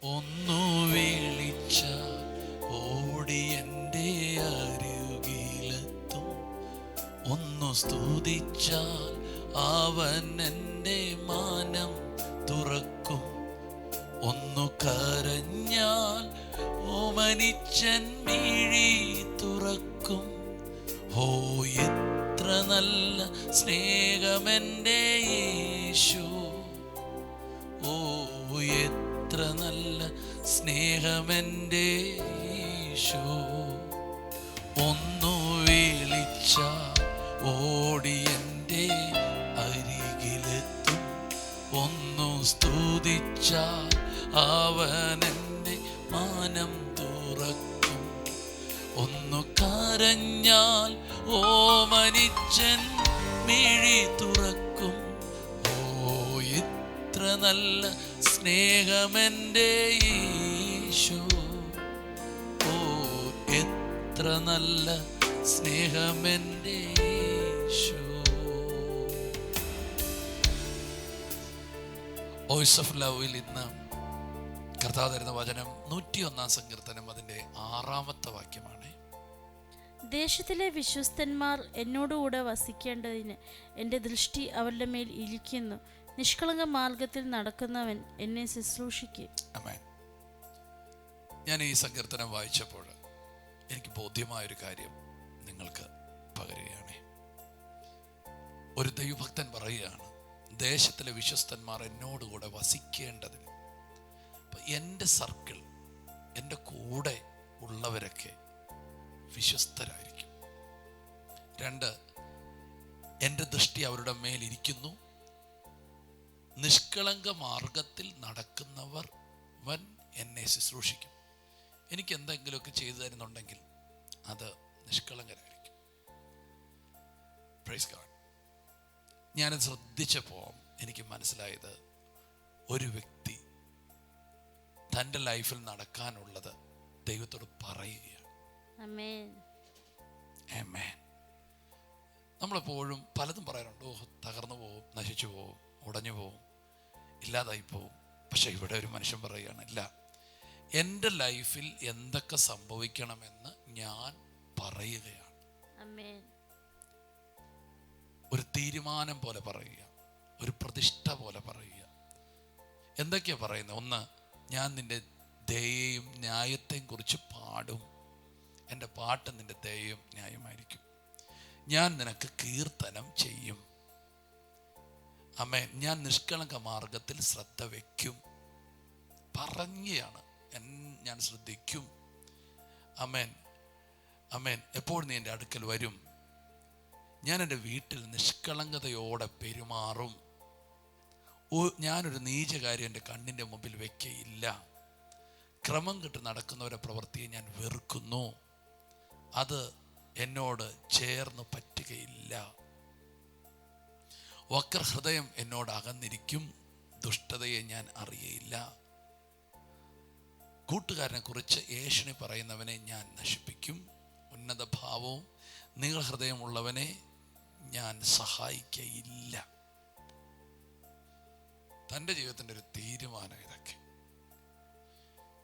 ഒന്നു വിളിച്ച ഓടി എൻ്റെ അരികിലെത്തും. ഒന്നു സ്തുതിച്ചാൽ അവൻ എൻ്റെ മാനം തുറക്കും. ഒന്നു കരഞ്ഞാൽ ഓമനിച്ചൻ മിഴി തുറക്കും. ഓ എത്ര നല്ല സ്നേഹമെൻ്റെ യേശു, ഓ എത്ര നല്ല സ്നേഹമെൻ്റെ യേശു. ഒന്നു വിളിച്ച ഓടി എൻ്റെ അരികിലെത്തും. ഒന്നു സ്തുതിച്ചാൽ അവൻ എൻ്റെ മാനം തുറക്കും. ഒന്നു കരഞ്ഞാൽ ഓമനിച്ചൻ മിഴി തുറക്കും. ഓ എത്ര നല്ല സ്നേഹമെൻ്റെ യേശു, ഓ എത്ര നല്ല സ്നേഹമെൻ്റെ യേശു. വോയിസ് ഓഫ് ലവിൽ ഇന്ന് കർത്താവ് തരുന്ന വചനം 101 സങ്കീർത്തനം അതിൻ്റെ 6-ാമത്തെ വാക്യമാണ്. ദേശത്തിലെ വിശ്വസ്തന്മാർ എന്നോടുകൂടെ വസിക്കേണ്ടതിന് എൻ്റെ ദൃഷ്ടി അവരുടെ മേൽ ഇരിക്കുന്നു. നിഷ്കളങ്ക മാർഗത്തിൽ നടക്കുന്നവൻ എന്നെ ശുശ്രൂഷിക്കും. ആമേൻ. ഞാൻ ഈ സങ്കീർത്തനം വായിച്ചപ്പോൾ എനിക്ക് ബോധ്യമായൊരു കാര്യം നിങ്ങൾക്ക് പകരുകയാണ്. ഒരു ദൈവഭക്തൻ പറയുകയാണ്, ദേശത്തിലെ വിശ്വസ്തന്മാർ എന്നോടുകൂടെ വസിക്കേണ്ടതിന്. അപ്പം എൻ്റെ സർക്കിൾ, എൻ്റെ കൂടെ ഉള്ളവരൊക്കെ വിശ്വസ്തരായിരിക്കും. 2, എൻ്റെ ദൃഷ്ടി അവരുടെ മേലിരിക്കുന്നു. നിഷ്കളങ്ക മാർഗത്തിൽ നടക്കുന്നവർ വൻ എന്നെ ശുശ്രൂഷിക്കും. എനിക്ക് എന്തെങ്കിലുമൊക്കെ ചെയ്തു തരുന്നുണ്ടെങ്കിൽ അത് നിഷ്കളങ്കരായിരിക്കും. Praise God. ഞാനത് ശ്രദ്ധിച്ചപ്പോൾ എനിക്ക് മനസ്സിലായത്, ഒരു വ്യക്തി തൻ്റെ ലൈഫിൽ നടക്കാനുള്ളത് ദൈവത്തോട് പറയുകയാണ്. ആമേൻ. ആമേൻ. നമ്മളെപ്പോഴും പലതും പറയാറുണ്ട്. ഓ, തകർന്നു പോവും, നശിച്ചു പോവും, ഉടഞ്ഞു പോവും, ഇല്ലാതായി പോവും. പക്ഷെ ഇവിടെ ഒരു മനുഷ്യൻ പറയുകയാണ്, ഇല്ല, എൻ്റെ ലൈഫിൽ എന്തൊക്കെ സംഭവിക്കണമെന്ന് ഞാൻ പറയുകയാണ്. ആമേൻ. ഒരു തീരുമാനം പോലെ പറയുക, ഒരു പ്രതിഷ്ഠ പോലെ പറയുക. എന്തൊക്കെയാ പറയുന്നത്? 1, ഞാൻ നിൻ്റെ ദയയും ന്യായത്തെയും കുറിച്ച് പാടും. എൻ്റെ പാട്ട് നിൻ്റെ ദയയും ന്യായമായിരിക്കും. ഞാൻ നിനക്ക് കീർത്തനം ചെയ്യും. ആമേൻ. ഞാൻ നിഷ്കളങ്ക മാർഗത്തിൽ ശ്രദ്ധ വയ്ക്കും. പറയുകയാണ്, ഞാൻ ശ്രദ്ധിക്കും. ആമേൻ, ആമേൻ. എപ്പോൾ നീ എൻ്റെ അടുക്കൽ വരും? ഞാൻ എൻ്റെ വീട്ടിൽ നിഷ്കളങ്കതയോടെ പെരുമാറും. ഞാനൊരു നീചകാര്യം എൻ്റെ കണ്ണിൻ്റെ മുമ്പിൽ വയ്ക്കയില്ല. ക്രമം കെട്ട് നടക്കുന്നവരെ പ്രവൃത്തിയെ ഞാൻ വെറുക്കുന്നു. അത് എന്നോട് ചേർന്ന് പറ്റുകയില്ല. വക്രഹൃദയം എന്നോട് അകന്നിരിക്കും. ദുഷ്ടതയെ ഞാൻ അറിയയില്ല. കൂട്ടുകാരനെ കുറിച്ച് ഏഷണി പറയുന്നവനെ ഞാൻ നശിപ്പിക്കും. ഉന്നത ഭാവവും നീള ഹൃദയമുള്ളവനെ ഞാൻ സഹായിക്കയില്ല. തൻ്റെ ജീവിതത്തിൻ്റെ ഒരു തീരുമാനം ഇതൊക്കെ.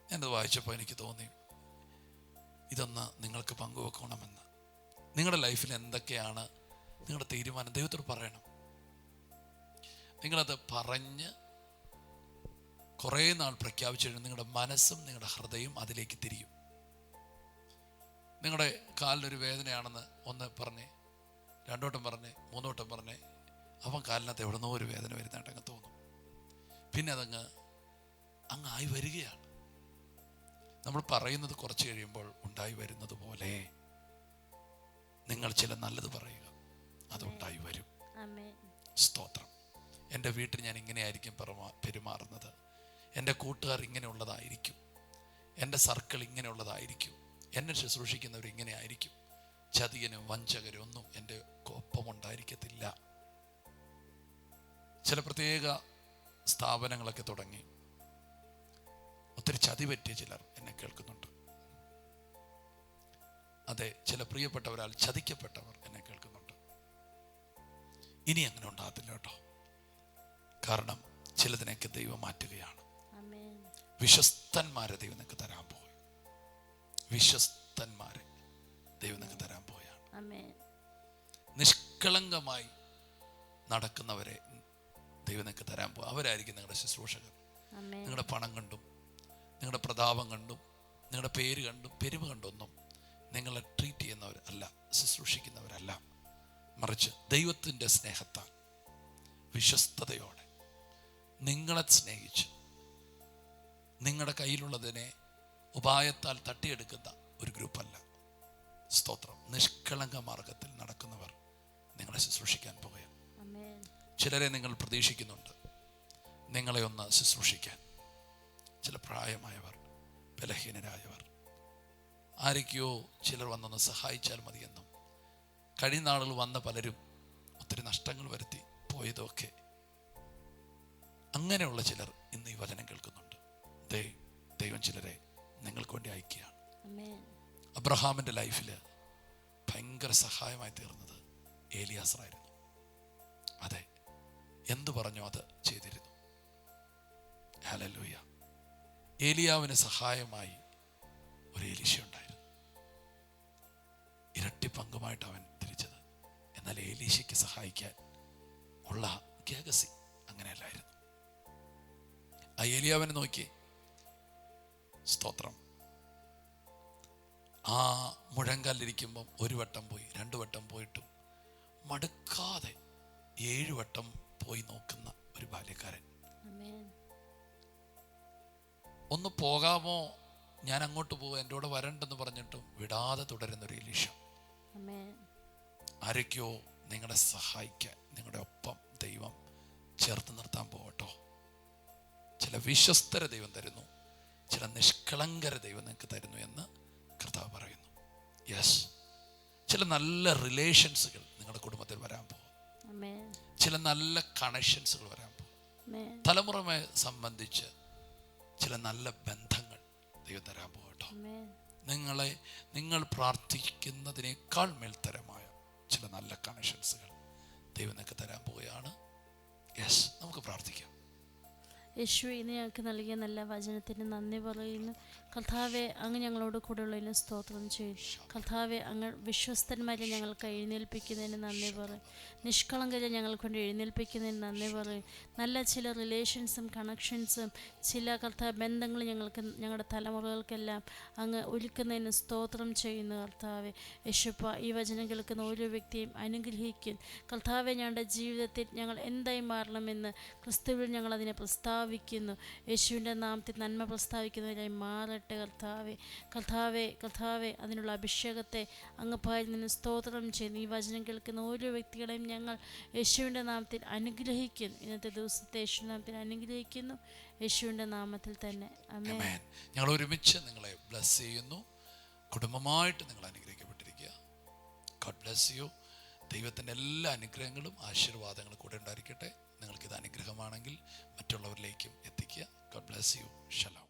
ഞാനത് വായിച്ചപ്പോൾ എനിക്ക് തോന്നി, ഇതൊന്ന് നിങ്ങൾക്ക് പങ്കുവെക്കണമെന്ന്. നിങ്ങളുടെ ലൈഫിൽ എന്തൊക്കെയാണ് നിങ്ങളുടെ തീരുമാനം? ദൈവത്തോട് പറയണം. നിങ്ങളത് പറഞ്ഞ് കുറേ നാൾ പ്രഖ്യാപിച്ചു കഴിഞ്ഞാൽ നിങ്ങളുടെ മനസ്സും നിങ്ങളുടെ ഹൃദയവും അതിലേക്ക് തിരിയും. നിങ്ങളുടെ കാലിനൊരു വേദനയാണെന്ന് ഒന്ന് പറഞ്ഞ്, 2 വട്ടം പറഞ്ഞ്, 3 വട്ടം പറഞ്ഞ്, അവൻ കാലിനകത്ത് എവിടുന്നോ ഒരു വേദന വരുന്നതായിട്ടങ്ങ് തോന്നും. പിന്നെ അതങ്ങ് ആയി വരികയാണ്. നമ്മൾ പറയുന്നത് കുറച്ച് കഴിയുമ്പോൾ ഉണ്ടായി വരുന്നത് പോലെ നിങ്ങൾ ചില നല്ലത് പറയുക, അതുണ്ടായി വരും. സ്തോത്രം. എൻ്റെ വീട്ടിൽ ഞാൻ ഇങ്ങനെയായിരിക്കും പെരുമാറുന്നത്. എൻ്റെ കൂട്ടുകാർ ഇങ്ങനെയുള്ളതായിരിക്കും. എൻ്റെ സർക്കിൾ ഇങ്ങനെയുള്ളതായിരിക്കും. എന്നെ ശുശ്രൂഷിക്കുന്നവർ ഇങ്ങനെ ആയിരിക്കും. ചതിയനും വഞ്ചകരും ഒന്നും എൻ്റെ ഒപ്പം ഉണ്ടായിരിക്കത്തില്ല. ചില പ്രത്യേക സ്ഥാപനങ്ങളൊക്കെ തുടങ്ങി ഒത്തിരി ചതി പറ്റിയ ചിലർ എന്നെ കേൾക്കുന്നുണ്ട്. അതെ, ചില പ്രിയപ്പെട്ടവരാൽ ചതിക്കപ്പെട്ടവർ എന്നെ കേൾക്കുന്നുണ്ട്. ഇനി അങ്ങനെ ഉണ്ടാകത്തില്ല കേട്ടോ. കാരണം ചിലതിനെയൊക്കെ ദൈവം മാറ്റുകയാണ്. വിശ്വസ്തന്മാരെ ദൈവം നിങ്ങൾക്ക് തരാൻ പോകും. വിശ്വസ്തന്മാരെ ദൈവം നിങ്ങൾക്ക് തരാൻ പോവുകയാണ്. ആമേൻ. നിഷ്കളങ്കമായി നടക്കുന്നവരെ ദൈവം നിങ്ങൾക്ക് തരാൻ പോകും. അവരായിരിക്കും നിങ്ങളുടെ ശുശ്രൂഷകർ. ആമേൻ. നിങ്ങളുടെ പണം കണ്ടും നിങ്ങളുടെ പ്രതാപം കണ്ടും നിങ്ങളുടെ പേര് കണ്ടും പെരുമ കണ്ടൊന്നും നിങ്ങളെ ട്രീറ്റ് ചെയ്യുന്നവർ അല്ല, ശുശ്രൂഷിക്കുന്നവരല്ല. മറിച്ച് ദൈവത്തിൻ്റെ സ്നേഹത്താൽ വിശ്വസ്തയോടെ നിങ്ങളെ സ്നേഹിച്ച് നിങ്ങളുടെ കയ്യിലുള്ളതിനെ ഉപായത്താൽ തട്ടിയെടുക്കുന്ന ഒരു ഗ്രൂപ്പല്ല. സ്തോത്രം. നിഷ്കളങ്ക മാർഗത്തിൽ നടക്കുന്നവർ നിങ്ങളെ ശുശ്രൂഷിക്കാൻ പോകുകയാണ്. ആമേൻ. ചിലരെ നിങ്ങൾ പ്രതീക്ഷിക്കുന്നുണ്ട് നിങ്ങളെ ഒന്ന് ശുശ്രൂഷിക്കാൻ. ചില പ്രായമായവർ, ബലഹീനരായവർ, ആരൊക്കെയോ ചിലർ വന്നൊന്ന് സഹായിച്ചാൽ മതിയെന്നും കഴിഞ്ഞ നാളുകൾ വന്ന പലരും ഒത്തിരി നഷ്ടങ്ങൾ വരുത്തി പോയതൊക്കെ, അങ്ങനെയുള്ള ചിലർ ഇന്ന് ഈ വചനം കേൾക്കുന്നുണ്ട്. ദൈവം ചിലരെ നിങ്ങൾക്ക് വേണ്ടി അയക്കുകയാണ്. ആമേൻ. അബ്രഹാമിൻ്റെ ലൈഫിൽ ഭയങ്കര സഹായമായി തീർന്നത് ഏലിയാസറായിരുന്നു. അതെ, എന്തു പറഞ്ഞോ അത് ചെയ്തിരുന്നു. ഹല്ലേലൂയ. ഏലിയാവിന് സഹായമായി ഒരു എലീശ ഉണ്ടായിരുന്നു. ഇരട്ടി പങ്കുമായിട്ട് അവൻ തിരിച്ചത്. എന്നാൽ എലീശയ്ക്ക് സഹായിക്കാൻ ഉള്ള ഗേഹസി അങ്ങനെയല്ലായിരുന്നു. ആ ഏലിയാവിനെ നോക്കി. സ്തോത്രം. ആ മുഴങ്കാലിരിക്കുമ്പം ഒരു വട്ടം പോയി, 2 വട്ടം പോയിട്ടും മടുക്കാതെ 7 വട്ടം പോയി നോക്കുന്ന ഒരു ബാല്യക്കാരൻ. ആമേൻ. ഒന്ന് പോകാമോ, ഞാൻ അങ്ങോട്ട് പോകാം, എൻ്റെ കൂടെ വരണ്ടെന്ന് പറഞ്ഞിട്ടും വിടാതെ തുടരുന്നൊരു എലീശ. ആമേൻ. ആരൊക്കെയോ നിങ്ങളെ സഹായിക്കാൻ നിങ്ങളുടെ ഒപ്പം ദൈവം ചേർത്ത് നിർത്താൻ പോകട്ടോ. ചില വിശ്വസ്തര ദൈവം തരുന്നു, ചില നിഷ്കളങ്കര ദൈവം നിങ്ങൾക്ക് തരുന്നു എന്ന് കർത്താവ് പറയുന്നു. യെസ്, ചില നല്ല റിലേഷൻസുകൾ നിങ്ങളുടെ കുടുംബത്തിൽ വരാൻ പോകും. ആമേൻ. ചില നല്ല കണക്ഷൻസുകൾ വരാൻ പോകും. ആമേൻ. തലമുറയെ സംബന്ധിച്ച് ചില നല്ല ബന്ധങ്ങൾ ദൈവം തരാൻ പോകട്ടോ. ആമേൻ. നിങ്ങൾ പ്രാർത്ഥിക്കുന്നതിനേക്കാൾ മേൽത്തരമായ ചില നല്ല കണക്ഷൻസുകൾ ദൈവം നിങ്ങൾക്ക് തരാൻ പോവുകയാണ്. യെസ്, നമുക്ക് പ്രാർത്ഥിക്കാം. യേശുവേ, ഇന്ന് ഞങ്ങൾക്ക് നൽകിയ നല്ല വചനത്തിന് നന്ദി പറയുന്നു. കർത്താവെ, അങ്ങ് ഞങ്ങളോട് കൂടെയുള്ളതിന് സ്തോത്രം ചെയ്യും. കർത്താവെ, അങ്ങ് വിശ്വസ്തന്മാരെ ഞങ്ങൾക്ക് എഴുന്നേൽപ്പിക്കുന്നതിന് നന്ദി പറയും. നിഷ്കളങ്കരെ ഞങ്ങൾക്ക് കൊണ്ട് എഴുന്നേൽപ്പിക്കുന്നതിന് നന്ദി പറയും. നല്ല ചില റിലേഷൻസും കണക്ഷൻസും ചില കർത്താവ് ബന്ധങ്ങൾ ഞങ്ങളുടെ തലമുറകൾക്കെല്ലാം അങ്ങ് ഒരുക്കുന്നതിന് സ്തോത്രം ചെയ്യുന്നു. കർത്താവെ യേശുപ്പ, ഈ വചനം കേൾക്കുന്ന ഓരോ വ്യക്തിയും അനുഗ്രഹിക്കും. കർത്താവെ, ഞങ്ങളുടെ ജീവിതത്തിൽ ഞങ്ങൾ എന്തായി മാറണമെന്ന് ക്രിസ്തുവിൽ ഞങ്ങളതിനെ പ്രസ്താവിക്കുന്നു. യേശുവിൻ്റെ നാമത്തിൽ നന്മ പ്രസ്താവിക്കുന്നവരായി മാറട്ടെ. കർത്താവെ, കർത്താവെ, കർത്താവെ, അതിനുള്ള അഭിഷേകത്തെ അങ്ങ് പായിൽ നിന്ന് സ്തോത്രം ചെയ്യുന്നു. ഈ വചനം കേൾക്കുന്ന ഓരോ വ്യക്തികളെയും ഞങ്ങൾ യേശുവിൻ്റെ നാമത്തിൽ അനുഗ്രഹിക്കുന്നു. ഇന്നത്തെ ദിവസത്തെ യേശു നാമത്തിൽ അനുഗ്രഹിക്കുന്നു. യേശുവിൻ്റെ നാമത്തിൽ തന്നെ ആമേൻ. ഞങ്ങൾ ഒരുമിച്ച് നിങ്ങളെ ബ്ലസ് ചെയ്യുന്നു. കുടുംബമായിട്ട് നിങ്ങൾ അനുഗ്രഹിക്കപ്പെട്ടിരിക്കുക. God bless you. ദൈവത്തിൻ്റെ എല്ലാ അനുഗ്രഹങ്ങളും ആശീർവാദങ്ങളും കൂടെ ഉണ്ടായിരിക്കട്ടെ. നിങ്ങൾക്കിത് അനുഗ്രഹമാണെങ്കിൽ മറ്റുള്ളവരിലേക്കും എത്തിക്കുക. God bless you. ഷലോം.